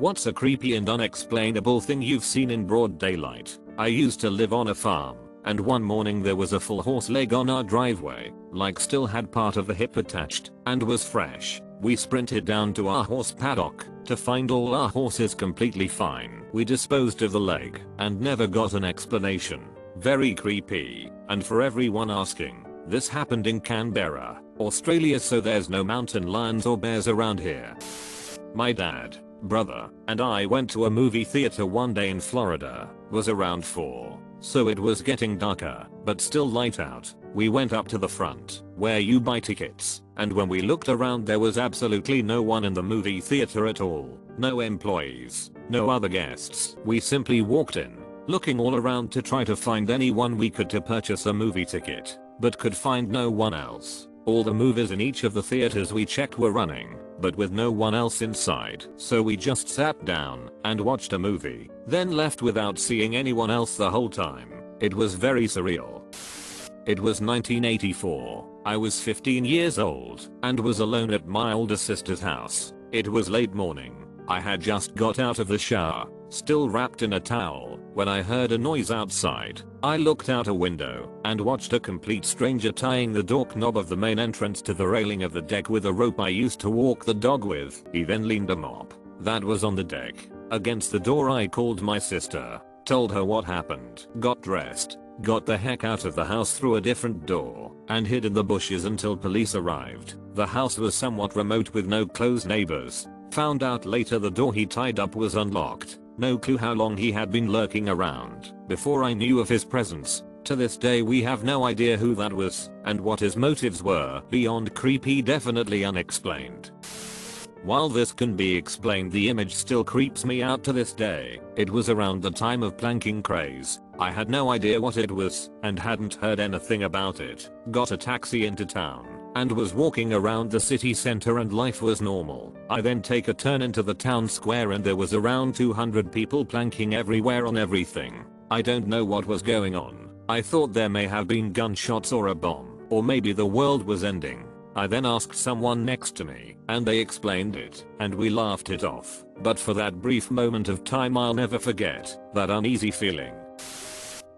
What's a creepy and unexplainable thing you've seen in broad daylight? I used to live on a farm, and one morning there was a full horse leg on our driveway, like still had part of the hip attached, and was fresh. We sprinted down to our horse paddock to find all our horses completely fine. We disposed of the leg and never got an explanation. Very creepy. And for everyone asking, this happened in Canberra, Australia, so there's no mountain lions or bears around here. My dad, brother, and I went to a movie theater one day in Florida. Was around 4, so it was getting darker, but still light out. We went up to the front, where you buy tickets, and when we looked around there was absolutely no one in the movie theater at all. No employees, no other guests. We simply walked in, looking all around to try to find anyone we could to purchase a movie ticket, but could find no one else. All the movies in each of the theaters we checked were running, but with no one else inside. So we just sat down and watched a movie, then left without seeing anyone else the whole time. It was very surreal. It was 1984. I was 15 years old and was alone at my older sister's house. It was late morning. I had just got out of the shower, still wrapped in a towel, when I heard a noise outside. I looked out a window and watched a complete stranger tying the doorknob of the main entrance to the railing of the deck with a rope I used to walk the dog with. He then leaned a mop that was on the deck against the door. I called my sister, told her what happened, got dressed, got the heck out of the house through a different door, and hid in the bushes until police arrived. The house was somewhat remote with no close neighbors. Found out later the door he tied up was unlocked. No clue how long he had been lurking around before I knew of his presence. To this day we have no idea who that was and what his motives were. Beyond creepy, definitely unexplained. While this can be explained, the image still creeps me out to this day. It was around the time of planking craze. I had no idea what it was and hadn't heard anything about it. Got a taxi into town and was walking around the city center and life was normal. I then take a turn into the town square and there was around 200 people planking everywhere on everything. I don't know what was going on. I thought there may have been gunshots or a bomb, or maybe the world was ending. I then asked someone next to me and they explained it and we laughed it off. But for that brief moment of time I'll never forget that uneasy feeling.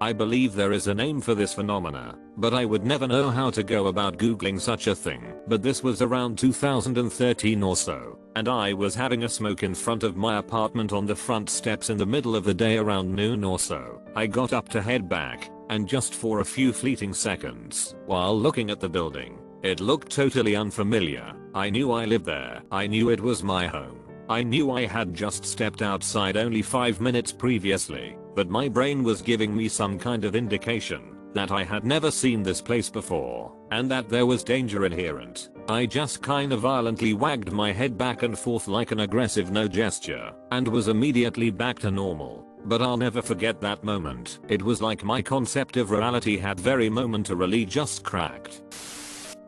I believe there is a name for this phenomena, but I would never know how to go about googling such a thing. But this was around 2013 or so, and I was having a smoke in front of my apartment on the front steps in the middle of the day around noon or so. I got up to head back, and just for a few fleeting seconds, while looking at the building, it looked totally unfamiliar. I knew I lived there. I knew it was my home. I knew I had just stepped outside only 5 minutes previously, but my brain was giving me some kind of indication that I had never seen this place before and that there was danger inherent. I just kinda violently wagged my head back and forth like an aggressive no gesture and was immediately back to normal. But I'll never forget that moment. It was like my concept of reality had very momentarily just cracked.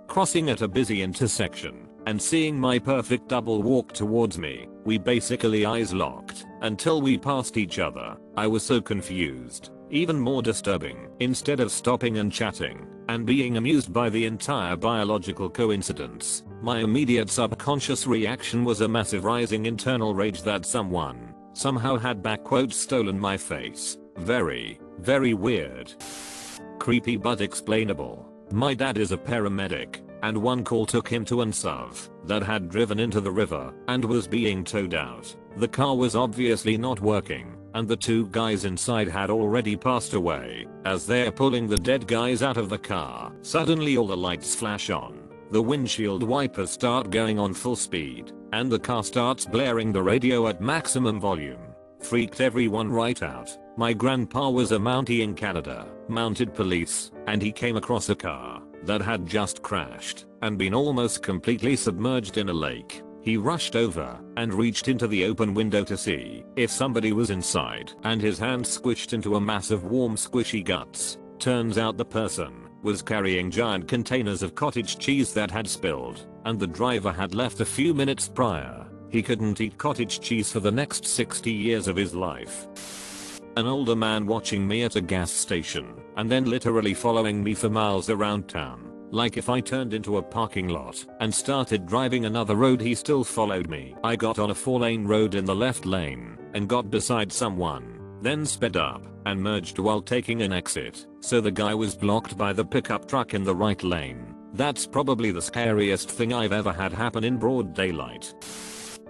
Crossing at a busy intersection and seeing my perfect double walk towards me, we basically eyes locked until we passed each other. I was so confused. Even more disturbing, instead of stopping and chatting and being amused by the entire biological coincidence, my immediate subconscious reaction was a massive rising internal rage that someone somehow had "stolen my face." Very, very weird. Creepy but explainable. My dad is a paramedic, and one call took him to an SUV that had driven into the river and was being towed out. The car was obviously not working, and the 2 guys inside had already passed away. As they're pulling the dead guys out of the car, suddenly all the lights flash on. The windshield wipers start going on full speed, and the car starts blaring the radio at maximum volume. Freaked everyone right out. My grandpa was a Mountie in Canada, mounted police, and he came across a car that had just crashed and been almost completely submerged in a lake. He rushed over and reached into the open window to see if somebody was inside, and his hand squished into a mass of warm squishy guts. Turns out the person was carrying giant containers of cottage cheese that had spilled, and the driver had left a few minutes prior. He couldn't eat cottage cheese for the next 60 years of his life. An older man watching me at a gas station and then literally following me for miles around town. Like if I turned into a parking lot and started driving another road, he still followed me. I got on a 4-lane road in the left lane and got beside someone, then sped up and merged while taking an exit, so the guy was blocked by the pickup truck in the right lane. That's probably the scariest thing I've ever had happen in broad daylight.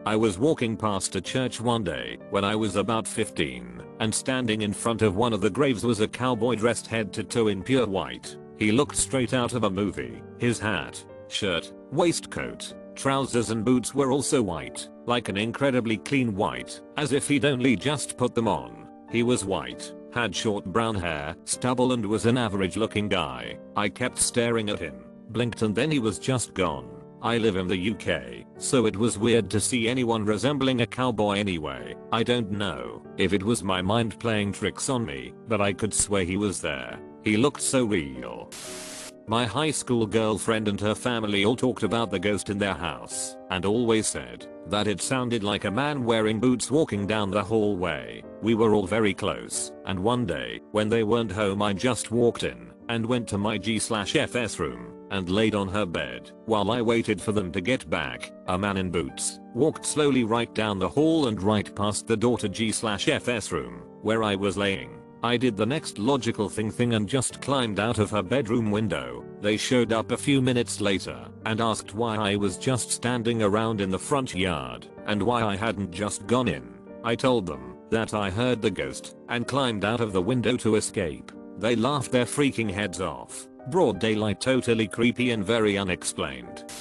I was walking past a church one day when I was about 15, and standing in front of one of the graves was a cowboy dressed head to toe in pure white. He looked straight out of a movie. His hat, shirt, waistcoat, trousers and boots were also white, like an incredibly clean white, as if he'd only just put them on. He was white, had short brown hair, stubble, and was an average looking guy. I kept staring at him, blinked, and then he was just gone. I live in the UK, so it was weird to see anyone resembling a cowboy anyway. I don't know if it was my mind playing tricks on me, but I could swear he was there. He looked so real. My high school girlfriend and her family all talked about the ghost in their house and always said that it sounded like a man wearing boots walking down the hallway. We were all very close, and one day when they weren't home, I just walked in and went to my G/FS room and laid on her bed. While I waited for them to get back, a man in boots walked slowly right down the hall and right past the door to G/FS room where I was laying. I did the next logical thing and just climbed out of her bedroom window. They showed up a few minutes later and asked why I was just standing around in the front yard and why I hadn't just gone in. I told them that I heard the ghost and climbed out of the window to escape. They laughed their freaking heads off. Broad daylight, totally creepy and very unexplained.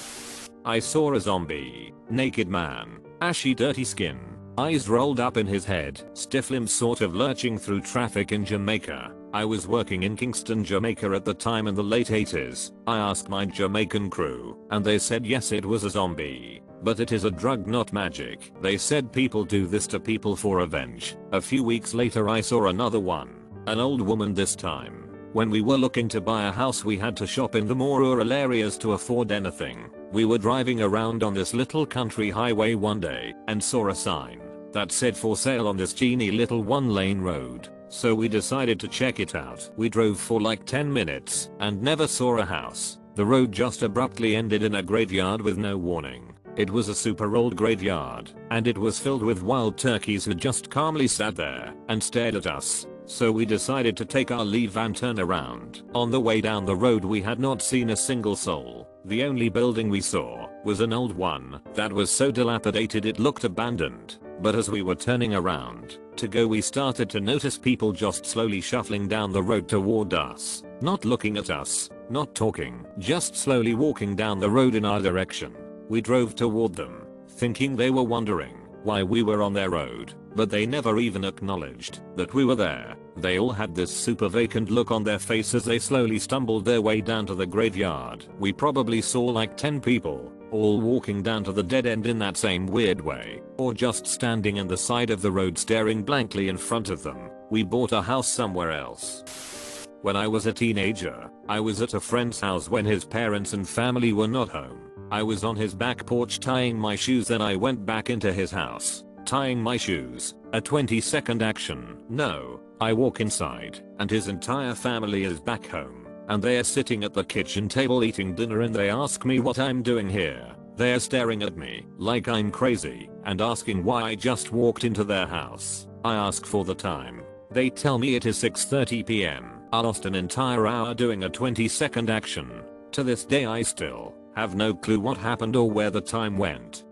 I saw a zombie, naked man, ashy dirty skin, eyes rolled up in his head, stiff limbs sort of lurching through traffic in Jamaica. I was working in Kingston, Jamaica at the time in the late 80s. I asked my Jamaican crew and they said yes, it was a zombie, but it is a drug, not magic. They said people do this to people for revenge. A few weeks later I saw another one, an old woman this time. When we were looking to buy a house, we had to shop in the more rural areas to afford anything. We were driving around on this little country highway one day and saw a sign that said for sale on this teeny little 1-lane road. So we decided to check it out. We drove for like 10 minutes and never saw a house. The road just abruptly ended in a graveyard with no warning. It was a super old graveyard and it was filled with wild turkeys who just calmly sat there and stared at us. So we decided to take our leave and turn around. On the way down the road we had not seen a single soul. The only building we saw was an old one that was so dilapidated it looked abandoned. But as we were turning around to go, we started to notice people just slowly shuffling down the road toward us. Not looking at us, not talking, just slowly walking down the road in our direction. We drove toward them, thinking they were wondering why we were on their road, but they never even acknowledged that we were there. They all had this super vacant look on their face as they slowly stumbled their way down to the graveyard. We probably saw like 10 people, all walking down to the dead end in that same weird way, or just standing in the side of the road staring blankly in front of them. We bought a house somewhere else. When I was a teenager, I was at a friend's house when his parents and family were not home. I was on his back porch tying my shoes, then I went back into his house, tying my shoes. A 20-second action. No, I walk inside and his entire family is back home and they are sitting at the kitchen table eating dinner, and they ask me what I'm doing here. They are staring at me like I'm crazy and asking why I just walked into their house. I ask for the time. They tell me it is 6:30 p.m. I lost an entire hour doing a 20-second action. To this day I still have no clue what happened or where the time went.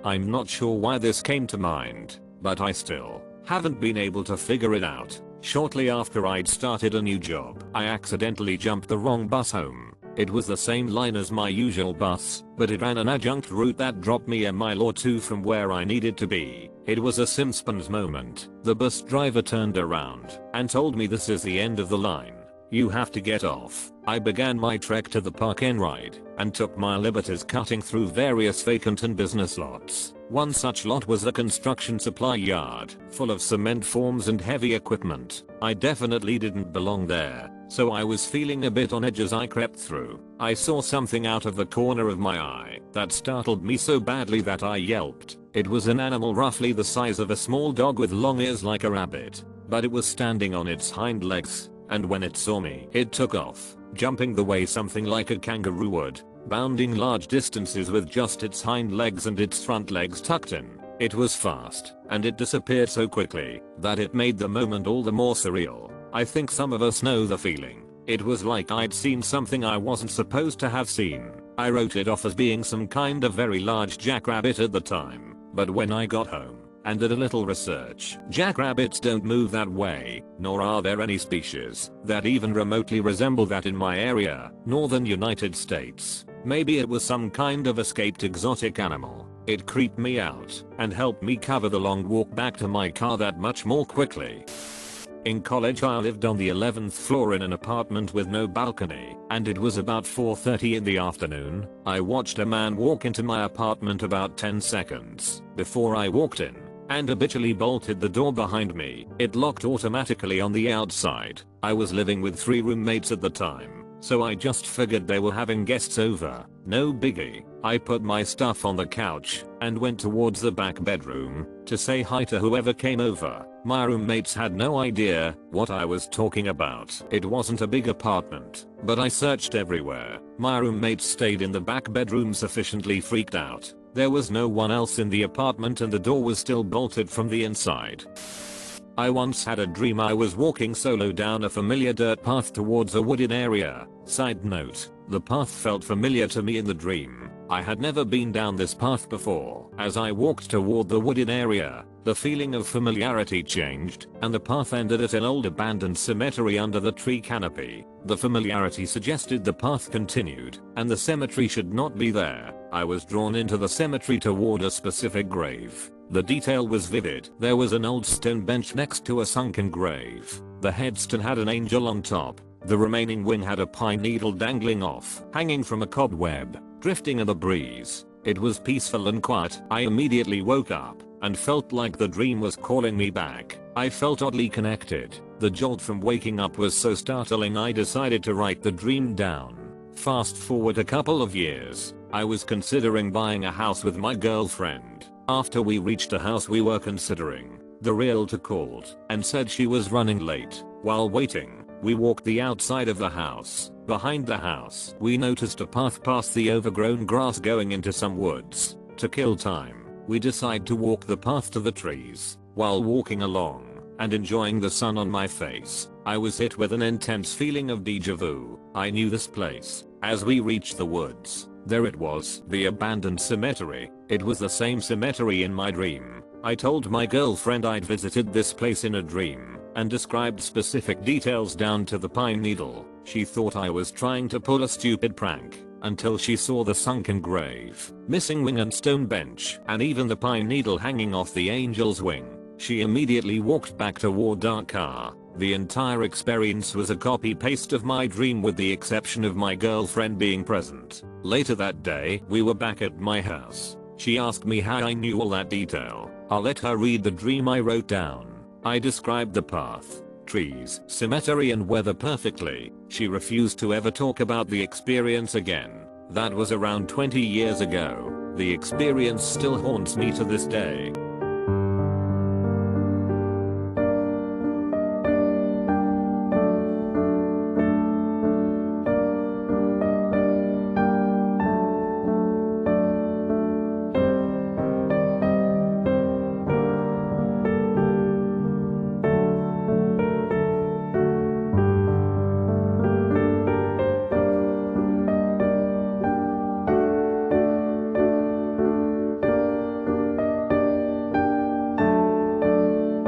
I'm not sure why this came to mind, but I still haven't been able to figure it out. Shortly after I'd started a new job, I accidentally jumped the wrong bus home. It was the same line as my usual bus, but it ran an adjunct route that dropped me a mile or two from where I needed to be. It was a Simpsons moment. The bus driver turned around and told me this is the end of the line. You have to get off. I began my trek to the park and ride and took my liberties cutting through various vacant and business lots. One such lot was a construction supply yard full of cement forms and heavy equipment. I definitely didn't belong there, so I was feeling a bit on edge as I crept through. I saw something out of the corner of my eye that startled me so badly that I yelped. It was an animal roughly the size of a small dog with long ears like a rabbit, but it was standing on its hind legs. And when it saw me, it took off. jumping the way something like a kangaroo would, bounding large distances with just its hind legs and its front legs tucked in. It was fast, and it disappeared so quickly that it made the moment all the more surreal. I think some of us know the feeling. It was like I'd seen something I wasn't supposed to have seen. I wrote it off as being some kind of very large jackrabbit at the time, but when I got home and did a little research, jackrabbits don't move that way, nor are there any species that even remotely resemble that in my area, northern United States. Maybe it was some kind of escaped exotic animal. It creeped me out and helped me cover the long walk back to my car that much more quickly. In college I lived on the 11th floor in an apartment with no balcony, and it was about 4:30 in the afternoon. I watched a man walk into my apartment about 10 seconds before I walked in, and habitually bolted the door behind me. It locked automatically on the outside. I was living with 3 roommates at the time, so I just figured they were having guests over. No biggie. I put my stuff on the couch and went towards the back bedroom to say hi to whoever came over. My roommates had no idea what I was talking about. It wasn't a big apartment, but I searched everywhere. My roommates stayed in the back bedroom sufficiently freaked out. There was no one else in the apartment and the door was still bolted from the inside. I once had a dream I was walking solo down a familiar dirt path towards a wooded area. Side note, the path felt familiar to me in the dream. I had never been down this path before. As I walked toward the wooded area, the feeling of familiarity changed, and the path ended at an old abandoned cemetery under the tree canopy. The familiarity suggested the path continued, and the cemetery should not be there. I was drawn into the cemetery toward a specific grave. The detail was vivid. There was an old stone bench next to a sunken grave. The headstone had an angel on top. The remaining wing had a pine needle dangling off, hanging from a cobweb, drifting in the breeze. It was peaceful and quiet. I immediately woke up and felt like the dream was calling me back. I felt oddly connected. The jolt from waking up was so startling I decided to write the dream down. Fast forward a couple of years. I was considering buying a house with my girlfriend. After we reached a house we were considering, the realtor called and said she was running late. While waiting, we walked the outside of the house. Behind the house, we noticed a path past the overgrown grass going into some woods. To kill time, we decided to walk the path to the trees. While walking along and enjoying the sun on my face, I was hit with an intense feeling of deja vu. I knew this place. As we reached the woods, there it was, the abandoned cemetery. It was the same cemetery in my dream. I told my girlfriend I'd visited this place in a dream and described specific details down to the pine needle. She thought I was trying to pull a stupid prank until she saw the sunken grave, missing wing and stone bench, and even the pine needle hanging off the angel's wing. She immediately walked back toward our car. The entire experience was a copy-paste of my dream with the exception of my girlfriend being present. Later that day, we were back at my house. She asked me how I knew all that detail. I'll let her read the dream I wrote down. I described the path, trees, cemetery and weather perfectly. She refused to ever talk about the experience again. That was around 20 years ago. The experience still haunts me to this day.